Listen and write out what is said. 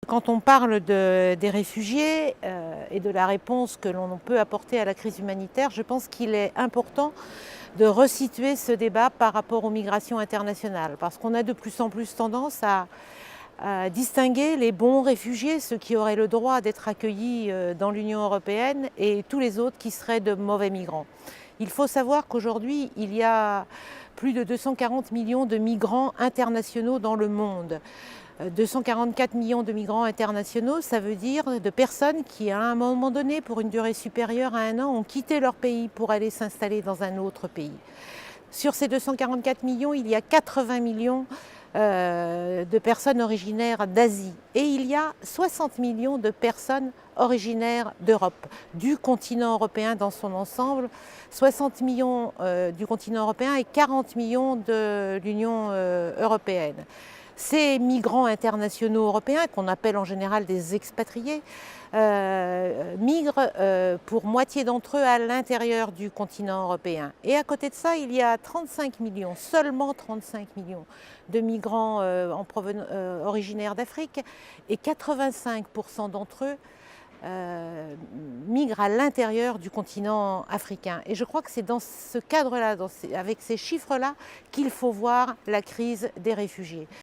Quand on parle des réfugiés et de la réponse que l'on peut apporter à la crise humanitaire, je pense qu'il est important de resituer ce débat par rapport aux migrations internationales, parce qu'on a de plus en plus tendance à distinguer les bons réfugiés, ceux qui auraient le droit d'être accueillis dans l'Union européenne, et tous les autres qui seraient de mauvais migrants. Il faut savoir qu'aujourd'hui, il y a plus de 240 millions de migrants internationaux dans le monde. 244 millions de migrants internationaux, ça veut dire de personnes qui, à un moment donné, pour une durée supérieure à 1 an, ont quitté leur pays pour aller s'installer dans un autre pays. Sur ces 244 millions, il y a 80 millions de personnes originaires d'Asie et il y a 60 millions de personnes originaires d'Europe, du continent européen dans son ensemble, 60 millions du continent européen et 40 millions de l'Union européenne. Ces migrants internationaux européens, qu'on appelle en général des expatriés, migrent pour moitié d'entre eux à l'intérieur du continent européen. Et à côté de ça, il y a 35 millions, seulement 35 millions de migrants originaires d'Afrique et 85% d'entre eux migrent à l'intérieur du continent africain. Et je crois que c'est dans ce cadre-là, avec ces chiffres-là, qu'il faut voir la crise des réfugiés.